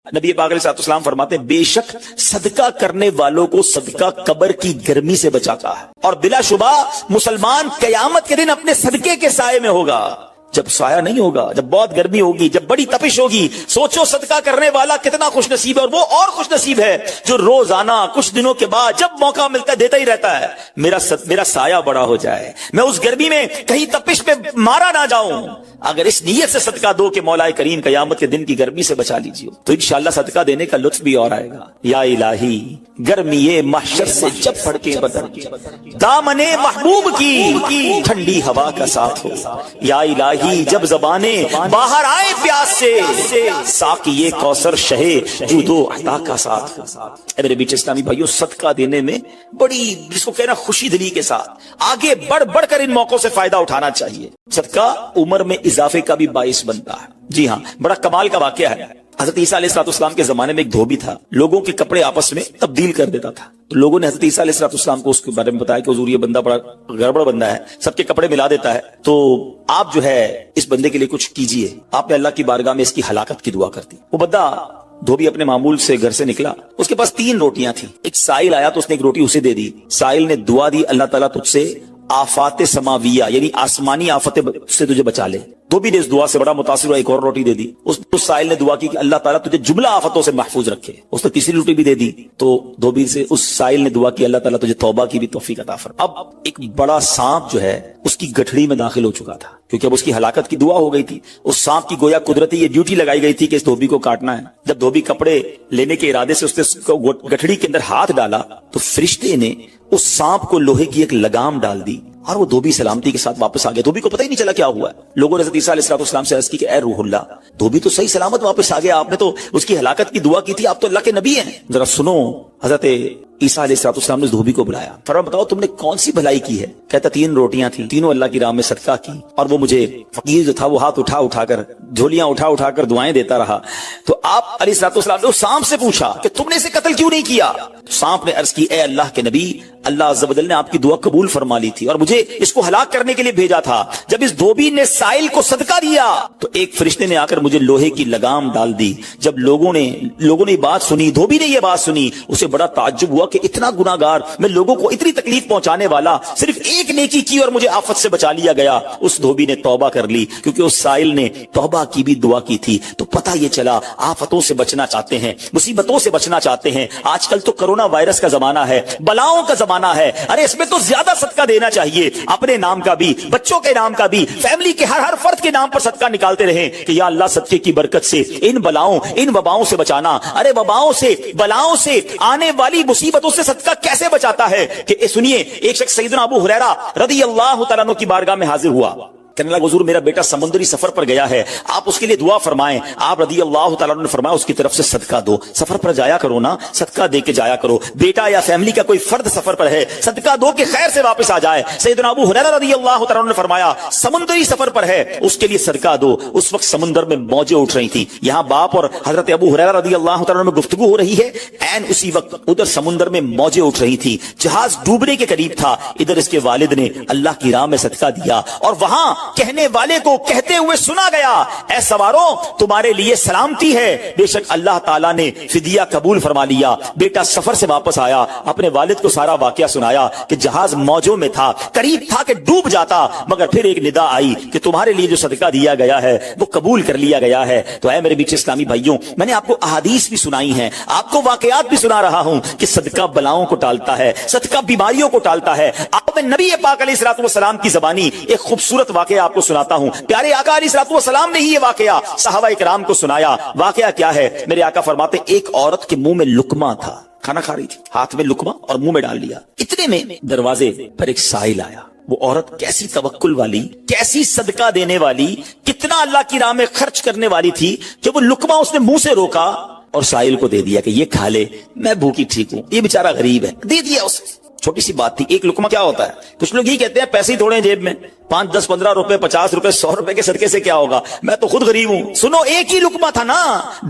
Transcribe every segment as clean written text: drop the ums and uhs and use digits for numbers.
نبی پاک علیہ السلام فرماتے ہیں بے شک صدقہ کرنے والوں کو صدقہ قبر کی گرمی سے بچاتا ہے، اور بلا شبہ مسلمان قیامت کے دن اپنے صدقے کے سائے میں ہوگا۔ جب سایہ نہیں ہوگا، جب بہت گرمی ہوگی، جب بڑی تپش ہوگی، سوچو صدقہ کرنے والا کتنا خوش نصیب ہے، اور وہ اور خوش نصیب ہے جو روزانہ کچھ دنوں کے بعد جب موقع ملتا ہے دیتا ہی رہتا ہے، میرا سایہ بڑا ہو جائے، میں اس گرمی میں کہیں تپش میں مارا نہ جاؤں۔ اگر اس نیت سے صدقہ دو کہ مولا کریم قیامت کے دن کی گرمی سے بچا لیجیے، تو انشاءاللہ صدقہ دینے کا لطف بھی اور آئے گا۔ یا الہی گرمی محشر سے جب پھڑکے بدن دامن محبوب کی ٹھنڈی ہوا کا ساتھ ہو، یا الہی جب زبانیں باہر آئے پیاس سے ساقی کوثر شہے جود و عطا کا ساتھ ہو۔ اے میرے بیچ اسلامی بھائیوں، صدقہ دینے میں بڑی جس کو کہنا خوشی دلی کے ساتھ آگے بڑھ کر ان موقعوں سے فائدہ اٹھانا چاہیے۔ صدقہ عمر میں اضافے کا بھی باعث بنتا ہے۔ جی ہاں، بڑا کمال کا واقعہ ہے۔ حضرت عیسیٰ علیہ السلام کے زمانے میں ایک دھوبی تھا، لوگوں کے کپڑے آپس میں تبدیل کر دیتا تھا۔ تو لوگوں نے حضرت عیسیٰ علیہ السلام کو اس کے بارے میں بتایا کہ حضور یہ بندہ بڑا گڑبڑ بندہ ہے، سب کے کپڑے ملا دیتا ہے، تو آپ جو ہے اس بندے کے لیے کچھ کیجئے۔ آپ نے اللہ کی بارگاہ میں اس کی ہلاکت کی دعا کر دی۔ وہ بندہ دھوبی اپنے معمول سے گھر سے نکلا، اس کے پاس 3 روٹیاں تھیں۔ ایک سائل آیا تو اس نے ایک روٹی اسے دے دی۔ سائل نے دعا دی، اللہ تعالیٰ تجھ سے آفات سماویہ یعنی آسمانی آفتیں سے تجھے بچا لے۔ دھوبی نے اس دعا سے بڑا متاثر ہوا، ایک اور روٹی دے دی۔ اس سائل نے دعا کی کہ اللہ تعالیٰ تجھے جملہ آفتوں سے محفوظ رکھے۔ اس نے تیسری روٹی بھی دے دی، تو دھوبی سے اس سائل نے دعا کی اللہ تعالیٰ تجھے توبہ کی بھی توفیق عطا فرما۔ اب ایک بڑا سانپ جو ہے اس کی گٹھڑی میں داخل ہو چکا تھا، کیونکہ اب اس کی ہلاکت کی دعا ہو گئی تھی۔ اس سانپ کی گویا قدرتی یہ ڈیوٹی لگائی گئی تھی کہ اس دھوبی کو کاٹنا ہے۔ جب دھوبی کپڑے لینے کے ارادے سے اس نے گٹھڑی کے اندر ہاتھ ڈالا تو فرشتے نے اس سانپ کو لوہے کی ایک لگام ڈال دی، اور وہ دھوبی سلامتی کے ساتھ واپس آ گیا۔ دھوبی کو پتہ ہی نہیں چلا کیا ہوا ہے۔ لوگوں نے حضرت عیسیٰ علیہ السلام سے عرض کی کہ اے روح اللہ، دھوبی تو صحیح سلامت واپس آ گیا، آپ نے تو اس کی ہلاکت کی دعا کی تھی، آپ تو اللہ کے نبی ہیں، ذرا سنو۔ حضرت عیسیٰ علیہ السلام نے دھوبی کو بلایا، فرمایا بتاؤ تم نے کون سی بھلائی کی ہے؟ کہتا 3 روٹیاں تھیں، تینوں اللہ کی راہ میں صدقہ کی، اور وہ مجھے فقیر جو تھا وہ ہاتھ اٹھا کر جھولیاں اٹھا کر دعائیں دیتا رہا۔ تو آپ علیہ السلام نے سانپ سے پوچھا کہ تم نے اسے قتل کیوں نہیں کیا؟ تو سانپ نے عرض کی اے اللہ کے نبی، اللہ عز و جل نے آپ کی دعا قبول فرما لی تھی اور مجھے اس کو ہلاک کرنے کے لیے بھیجا تھا۔ جب اس دھوبی نے سائل کو صدقہ دیا تو ایک فرشتے نے آ کر مجھے لوہے کی لگام ڈال دی۔ جب لوگوں نے بات سنی، دھوبی نے یہ بات سنی، اسے بڑا تعجب ہوا کہ اتنا گناہگار میں، لوگوں کو اتنی تکلیف پہنچانے والا، صرف ایک نیکی کی اور مجھے آفت سے بچا لیا گیا۔ اس دھوبی نے توبہ کر لی، کیونکہ اس سائل نے توبہ کی بھی دعا کی تھی۔ تو پتہ یہ چلا آفتوں سے بچنا چاہتے ہیں، مصیبتوں سے بچنا چاہتے ہیں۔ آج کل تو کرونا وائرس کا زمانہ ہے، بلاؤں کا زمانہ ہے، ارے اس میں تو زیادہ صدقہ دینا چاہیے، اپنے نام کا بھی، بچوں کے نام کا بھی، فیملی کے ہر فرد کے نام پر صدقہ نکالتے رہیں کہ یا اللہ صدقے کی برکت سے ان بلاؤں ان وباؤں سے بچانا۔ ارے وباؤں سے، بلاؤں سے، آنے والی مصیبتوں سے صدقہ کیسے بچاتا ہے کہ سنیے، ایک شخص سیدنا ابو ہریرہ رضی اللہ تعالیٰ عنہ کی بارگاہ میں حاضر ہوا، کہنے لگا حضور میرا بیٹا سمندری سفر پر گیا ہے، آپ اس کے لیے دعا فرمائیں۔ آپ رضی اللہ تعالیٰ عنہ نے فرمایا اس کی طرف سے صدقہ دو، سفر پر جایا کرو نا، صدقہ دے کے جایا کرو، بیٹا یا فیملی کا کوئی فرد سفر پر ہے، صدقہ دو کہ خیر سے واپس آ جائے۔ سیدنا ابو ہریرہ رضی اللہ تعالیٰ عنہ نے فرمایا سمندری سفر پر ہے، اس کے لیے صدقہ دو۔ اس وقت سمندر میں موجیں اٹھ رہی تھیں، یہاں باپ اور حضرت ابو ہریرہ رضی اللہ تعالیٰ عنہ میں گفتگو ہو رہی ہے، عین اسی وقت ادھر سمندر میں موجیں اٹھ رہی تھی، جہاز ڈوبنے کے قریب تھا۔ ادھر اس کے والد نے اللہ کی راہ میں صدقہ دیا، اور وہاں کہنے والے کو کہتے ہوئے سنا گیا اے سواروں تمہارے لیے سلامتی ہے، بے شک اللہ تعالیٰ نے فدیہ قبول فرما لیا۔ بیٹا سفر سے واپس آیا، اپنے والد کو سارا واقعہ سنایا کہ جہاز موجوں میں تھا، قریب تھا کہ ڈوب جاتا، مگر پھر ایک ندا آئی کہ تمہارے لیے جو صدقہ دیا گیا ہے وہ قبول کر لیا گیا ہے۔ تو اے میرے بیچ اسلامی بھائیوں، میں نے آپ کو احادیث بھی سنائی ہیں، آپ کو واقعات بھی سنا رہا ہوں کہ صدقہ بلاؤں کو ٹالتا ہے، صدقہ بیماریوں کو ٹالتا ہے۔ آپ میں نبی پاک علیہ السلام کی زبانی ایک خوبصورت واقعہ آپ کو سناتا ہوں۔ پیارے آقا علیہ السلام نے ہی یہ واقعہ صحابہ کرام کو سنایا۔ واقعہ کیا ہے؟ میرے آقا فرماتے ایک عورت کے منہ میں لقمہ تھا، کھانا کھا رہی تھی، ہاتھ میں لقمہ اور منہ میں ڈال لیا۔ اتنے میں دروازے پر ایک سائل آیا۔ وہ عورت کیسی توکل والی، کیسی صدقہ دینے والی، کتنا اللہ کی راہ میں خرچ کرنے والی تھی کہ وہ لقمہ اس نے منہ سے روکا اور سائل کو دے دیا کہ یہ کھا لے، میں بھوکی ٹھیک ہوں، یہ بیچارہ غریب ہے، دے دیا اسے۔ چھوٹی سی بات تھی، ایک لقمہ کیا ہوتا ہے؟ کچھ لوگ یہ کہتے ہیں پیسے ہی تھوڑے ہیں جیب میں، 5 10 15 روپے 50 روپے 100 روپے کے صدقے سے کیا ہوگا، میں تو خود غریب ہوں۔ سنو ایک ہی لقمہ تھا نا،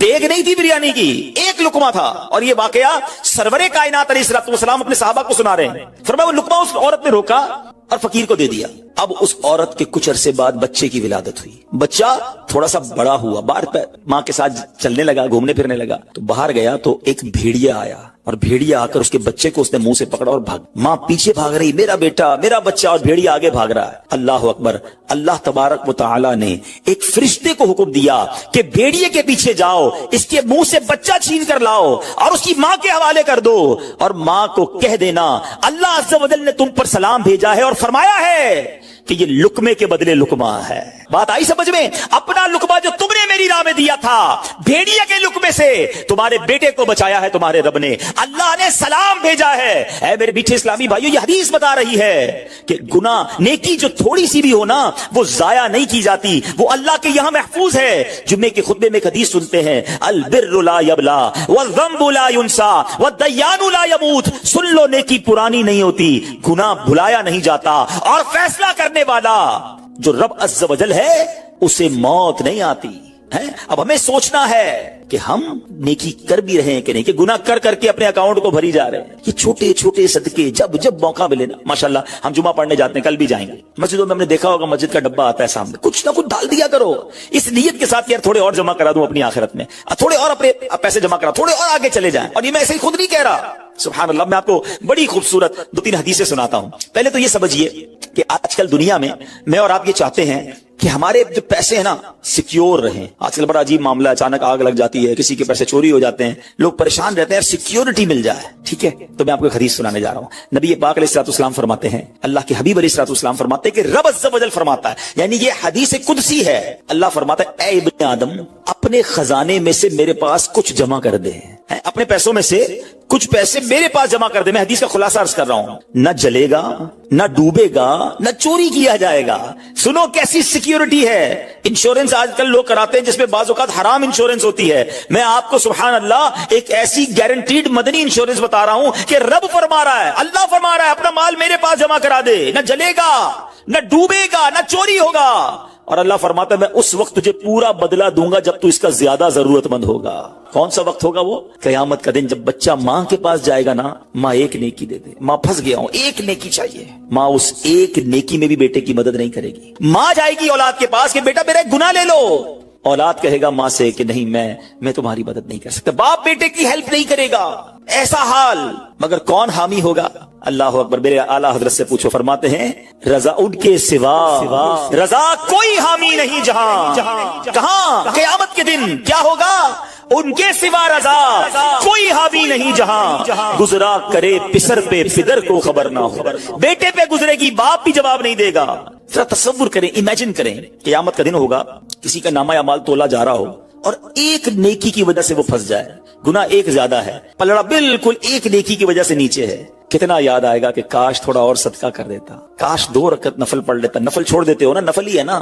دیگ نہیں تھی بریانی کی، ایک ایک لقمہ تھا, اور یہ واقعہ سرور کائنات علیہ السلام اپنے صحابہ کو سنا رہے ہیں. فرمایا وہ لقمہ اس عورت نے روکا اور فقیر کو دے دیا. اب اس عورت کے کچھ عرصے بعد بچے کی ولادت ہوئی. بچہ تھوڑا سا بڑا ہوا, باہر ماں کے ساتھ چلنے لگا, گھومنے پھرنے لگا. تو باہر گیا تو ایک بھیڑیا آیا, اور بھیڑیا آ کر اس کے بچے کو اس نے منہ سے پکڑا اور بھاگ. ماں پیچھے بھاگ رہی, میرا بیٹا میرا بچہ, اور بھیڑیا آگے بھاگ رہا ہے. اللہ اکبر. اللہ تبارک و تعالی نے ایک فرشتے کو حکم دیا کہ بھیڑیے کے پیچھے جاؤ, اس کے منہ سے بچہ چھین کر لاؤ اور اس کی ماں کے حوالے کر دو, اور ماں کو کہہ دینا اللہ عز و جل نے تم پر سلام بھیجا ہے اور فرمایا ہے کہ یہ لقمے کے بدلے لقمہ ہے. بات آئی سمجھ میں؟ اپنا لقمہ جو تم نے میری راہ میں دیا تھا, بھیڑیا کے لقمے سے تمہارے بیٹے کو بچایا ہے تمہارے رب نے. اللہ نے سلام بھیجا ہے. اے میرے میٹھے اسلامی بھائیو, یہ حدیث بتا رہی ہے کہ گناہ نیکی جو تھوڑی سی بھی ہو نا, وہ ضائع نہیں کی جاتی, وہ اللہ کے یہاں محفوظ ہے. جمعے کے خطبے میں ایک حدیث سنتے ہیں, البر لا یبلا والذنب لا ینسا والدیان لا یموت. سن لو, نیکی پرانی نہیں ہوتی, گناہ بھلایا نہیں جاتا, اور فیصلہ کرنے والا جو رب عز و جل ہے اسے موت نہیں آتی ہے. اب ہمیں سوچنا ہے کہ ہم نیکی کر بھی رہے ہیں کہ نہیں, کہ گناہ کر کر کے اپنے اکاؤنٹ کو بھری جا رہے ہیں. یہ چھوٹے چھوٹے صدقے جب موقع ملے نا, ماشاءاللہ ہم جمعہ پڑھنے جاتے ہیں, کل بھی جائیں گے. مسجدوں میں ہم نے دیکھا ہوگا مسجد کا ڈبہ آتا ہے سامنے, کچھ نہ کچھ ڈال دیا کرو اس نیت کے ساتھ کہ یار تھوڑے اور جمع کرا دوں اپنی آخرت میں, تھوڑے اور اپنے پیسے جمع کرا, تھوڑے اور آگے چلے جائیں. اور یہ میں ایسے ہی خود نہیں کہہ رہا, سبحان اللہ. میں آپ کو بڑی خوبصورت 2-3 حدیثیں سناتا ہوں. پہلے تو یہ سمجھیے کہ آج کل دنیا میں اور آپ یہ چاہتے ہیں کہ ہمارے جو پیسے ہیں نا سیکیور رہیں. آج کل بڑا عجیب معاملہ ہے, اچانک آگ لگ جاتی ہے, کسی کے پیسے چوری ہو جاتے ہیں, لوگ پریشان رہتے ہیں, سیکیورٹی مل جائے. ٹھیک ہے, تو میں آپ کو ایک حدیث سنانے جا رہا ہوں. نبی پاک علیہ الصلوۃ والسلام فرماتے ہیں, اللہ کے حبیب علیہ الصلوۃ والسلام فرماتے ہیں کہ رب عز و جل فرماتا ہے, یعنی یہ حدیث قدسی ہے. اللہ فرماتا ہے, اے ابن آدم, اپنے خزانے میں سے میرے پاس کچھ جمع کر دے. اپنے پیسوں میں سے کچھ پیسے میرے پاس جمع کر دے. میں حدیث کا خلاصہ عرض کر رہا ہوں. نہ جلے گا, نہ ڈوبے گا, نہ چوری کیا جائے گا. سنو کیسی سیکیورٹی ہے. انشورنس آج کل لوگ کراتے ہیں جس میں بعض اوقات حرام انشورنس ہوتی ہے. میں آپ کو سبحان اللہ ایک ایسی گارنٹیڈ مدنی انشورنس بتا رہا ہوں کہ رب فرما رہا ہے, اللہ فرما رہا ہے, اپنا مال میرے پاس جمع کرا دے. نہ جلے گا, نہ ڈوبے گا, نہ چوری ہوگا. اور اللہ فرماتا ہے میں اس وقت تجھے پورا بدلہ دوں گا جب تو اس کا زیادہ ضرورت مند ہوگا. کون سا وقت ہوگا وہ؟ قیامت کا دن, جب بچہ ماں کے پاس جائے گا نا, ماں ایک نیکی دے دے, ماں پھنس گیا ہوں, ایک نیکی چاہیے. ماں اس ایک نیکی میں بھی بیٹے کی مدد نہیں کرے گی. ماں جائے گی اولاد کے پاس کہ بیٹا میرا گناہ لے لو, اولاد کہے گا ماں سے کہ نہیں میں تمہاری مدد نہیں کر سکتا. باپ بیٹے کی ہیلپ نہیں کرے گا. ایسا حال, مگر کون حامی ہوگا؟ اللہ اکبر. میرے اعلیٰ حضرت سے پوچھو, فرماتے ہیں رضا ان کے سوا رضا کوئی حامی نہیں جہاں. کہاں؟ قیامت کے دن کیا ہوگا؟ ان کے سوا رضا کوئی حامی نہیں جہاں. گزرا کرے پسر پہ پدر کو خبر نہ ہو. بیٹے پہ گزرے گی, باپ بھی جواب نہیں دے گا. ذرا تصور کریں, امیجن کریں, قیامت کا دن ہوگا, کسی کا نامہ اعمال تولا جا رہا ہو اور ایک نیکی کی وجہ سے وہ پھنس جائے. گناہ ایک زیادہ ہے, پلڑا بالکل ایک نیکی کی وجہ سے نیچے ہے. کتنا یاد آئے گا کہ کاش تھوڑا اور صدقہ کر دیتا, کاش 2 رکعت نفل پڑھ لیتا. نفل چھوڑ دیتے ہو نا, نفل ہی ہے نا,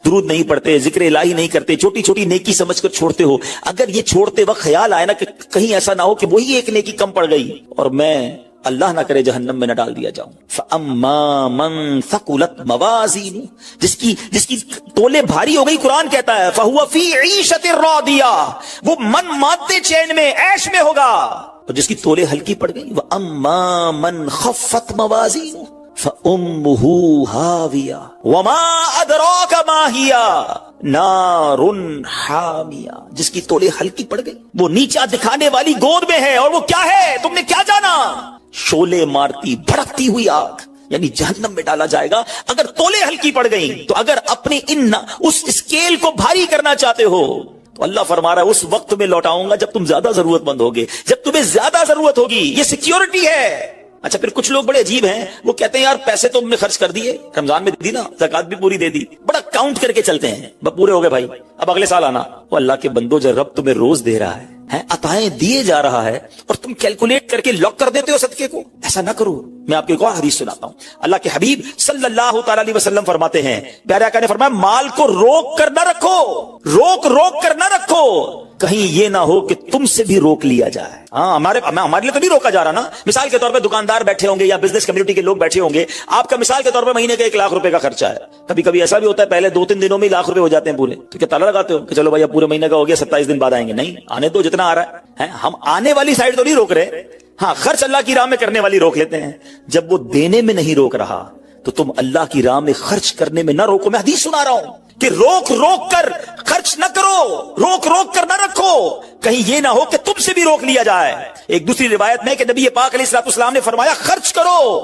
درود نہیں پڑھتے, ذکر الہی نہیں کرتے, چھوٹی چھوٹی نیکی سمجھ کر چھوڑتے ہو. اگر یہ چھوڑتے وقت خیال آئے نا کہ کہیں ایسا نہ ہو کہ وہی ایک نیکی کم پڑ گئی اور میں اللہ نہ کرے جہنم میں نہ ڈال دیا جاؤں. فَأَمَّا مَن ثَقُلَتْ مَوَازِينُهُ, جس کی تولے بھاری ہو گئی, قرآن کہتا ہے فَهُوَ فِي عِيشَةٍ رَاضِيَةٍ, وہ من مادے چین میں, عیش میں ہوگا. اور جس کی تولے ہلکی پڑ گئی, وَأَمَّا مَن خَفَّتْ مَوَازِينُهُ فَأُمُّهُ هَاوِيَةٌ وَمَا أَدْرَاكَ مَا هِيَ نَارٌ حَامِيَةٌ, جس کی تولے ہلکی پڑ گئی, وہ نیچا دکھانے والی گود میں ہے. اور وہ کیا ہے, تم نے کیا جانا؟ شولے مارتی بھڑکتی ہوئی آگ, یعنی جہنم میں ڈالا جائے گا اگر تولے ہلکی پڑ گئی. تو اگر اپنے اس اسکیل کو بھاری کرنا چاہتے ہو تو اللہ فرما رہا ہے اس وقت میں لوٹاؤں گا جب تم زیادہ ضرورت مند ہوگے, جب تمہیں زیادہ ضرورت ہوگی. یہ سیکیورٹی ہے. اچھا پھر کچھ لوگ بڑے عجیب ہیں, وہ کہتے ہیں یار پیسے تو ہم نے خرچ کر دیے, رمضان میں دی نا, زکات بھی پوری دے دی, بڑا کاؤنٹ کر کے چلتے ہیں, پورے ہو گئے بھائی, اب اگلے سال آنا. وہ اللہ کے بندو, جو رب تمہیں روز دے رہا ہے, عطائیں دیے جا رہا ہے, اور تم کیلکولیٹ کر کے لاک کر دیتے ہو صدقے کو. ایسا نہ کرو. میں آپ کو ایک اور حدیث سناتا ہوں. اللہ کے حبیب صلی اللہ تعالی علیہ وسلم فرماتے ہیں, پیارے آقا نے فرمایا مال کو روک کر نہ رکھو, روک کر نہ رکھو, کہیں یہ نہ ہو کہ تم سے بھی روک لیا جائے. ہاں ہمارے لیے تو نہیں روکا جا رہا نا. مثال کے طور پہ دکاندار بیٹھے ہوں گے یا بزنس کمیونٹی کے لوگ بیٹھے ہوں گے, آپ کا مثال کے طور پہ مہینے کا 1 لاکھ روپے کا خرچہ ہے. کبھی کبھی ایسا بھی ہوتا ہے پہلے 2-3 دنوں میں 1 لاکھ روپے ہو جاتے ہیں پورے. تو کیا تالا لگاتے ہو کہ چلو بھائی اب پورے مہینے کا ہو گیا, 27 دن بعد آئیں گے؟ نہیں, آنے دو جتنا آ رہا ہے. ہم آنے والی سائڈ تو نہیں روک رہے, ہاں خرچ اللہ کی راہ میں کرنے والی روک لیتے ہیں. جب وہ دینے میں نہیں روک رہا تو تم اللہ کی راہ میں خرچ کرنے میں نہ روکو. میں حدیث سنا رہا ہوں کہ روک روک کر خرچ نہ کرو, روک روک کر نہ رکھو, کہیں یہ نہ ہو کہ تم سے بھی روک لیا جائے. ایک دوسری روایت میں کہ نبی پاک علیہ الصلوۃ والسلام نے فرمایا خرچ کرو,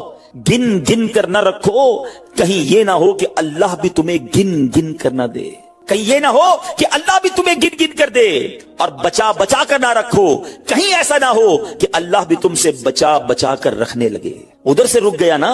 گن گن کر نہ رکھو, کہیں یہ نہ ہو کہ اللہ بھی تمہیں گن گن کر نہ دے, کہیں یہ نہ ہو کہ اللہ بھی تمہیں گن گن کر دے. اور بچا بچا کر نہ رکھو, کہیں ایسا نہ ہو کہ اللہ بھی تم سے بچا بچا کر رکھنے لگے. ادھر سے رک گیا نا,